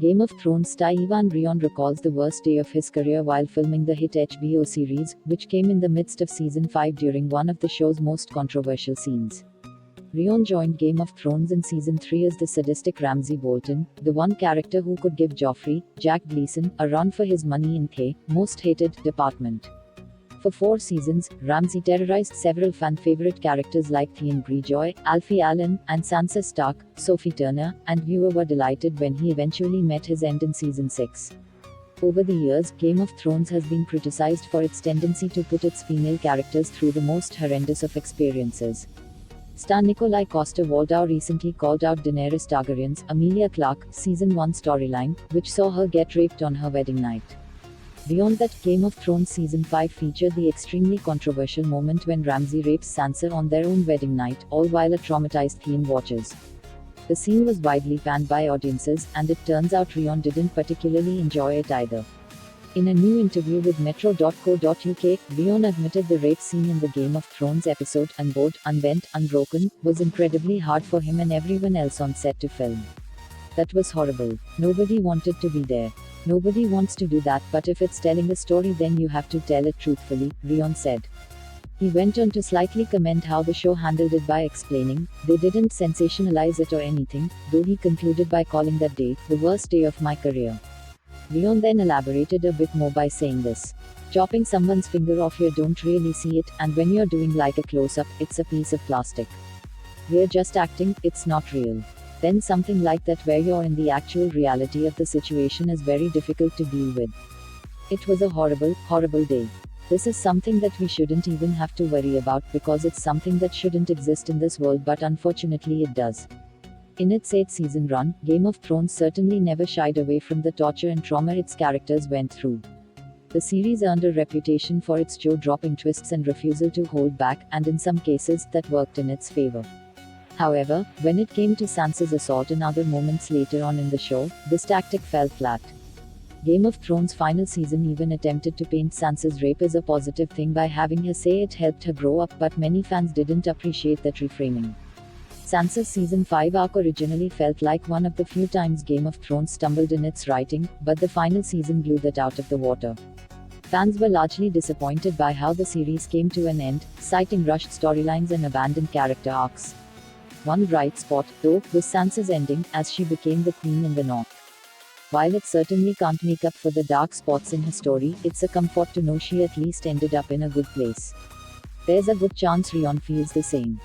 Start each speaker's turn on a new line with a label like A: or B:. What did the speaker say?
A: Game of Thrones star Iwan Rheon recalls the worst day of his career while filming the hit HBO series, which came in the midst of season 5 during one of the show's most controversial scenes. Rheon joined Game of Thrones in season 3 as the sadistic Ramsay Bolton, the one character who could give Joffrey, Jack Gleeson, a run for his money in the most hated department. For 4 seasons, Ramsay terrorized several fan-favorite characters like Theon Greyjoy, Alfie Allen, and Sansa Stark, Sophie Turner, and viewers were delighted when he eventually met his end in season 6. Over the years, Game of Thrones has been criticized for its tendency to put its female characters through the most horrendous of experiences. Star Nikolaj Coster-Waldau recently called out Daenerys Targaryen's Emilia Clarke season 1 storyline, which saw her get raped on her wedding night. Beyond that, Game of Thrones season 5 featured the extremely controversial moment when Ramsay rapes Sansa on their own wedding night, all while a traumatized Theon watches. The scene was widely panned by audiences, and it turns out Rheon didn't particularly enjoy it either. In a new interview with Metro.co.uk, Rheon admitted the rape scene in the Game of Thrones episode Unbound, Unbent, Unbroken was incredibly hard for him and everyone else on set to film. That was horrible. Nobody wanted to be there. Nobody wants to do that, but if it's telling a story then you have to tell it truthfully, Rheon said. He went on to slightly comment how the show handled it by explaining, they didn't sensationalize it or anything, though he concluded by calling that day, the worst day of my career. Rheon then elaborated a bit more by saying this. Chopping someone's finger off, you don't really see it, and when you're doing like a close-up, it's a piece of plastic. We're just acting, it's not real. Then something like that where you're in the actual reality of the situation is very difficult to deal with. It was a horrible, horrible day. This is something that we shouldn't even have to worry about because it's something that shouldn't exist in this world, but unfortunately it does. In its 8-season run, Game of Thrones certainly never shied away from the torture and trauma its characters went through. The series earned a reputation for its jaw-dropping twists and refusal to hold back, and in some cases, that worked in its favor. However, when it came to Sansa's assault and other moments later on in the show, this tactic fell flat. Game of Thrones' final season even attempted to paint Sansa's rape as a positive thing by having her say it helped her grow up, but many fans didn't appreciate that reframing. Sansa's season 5 arc originally felt like one of the few times Game of Thrones stumbled in its writing, but the final season blew that out of the water. Fans were largely disappointed by how the series came to an end, citing rushed storylines and abandoned character arcs. One bright spot, though, was Sansa's ending, as she became the queen in the north. While it certainly can't make up for the dark spots in her story, it's a comfort to know she at least ended up in a good place. There's a good chance Rheon feels the same.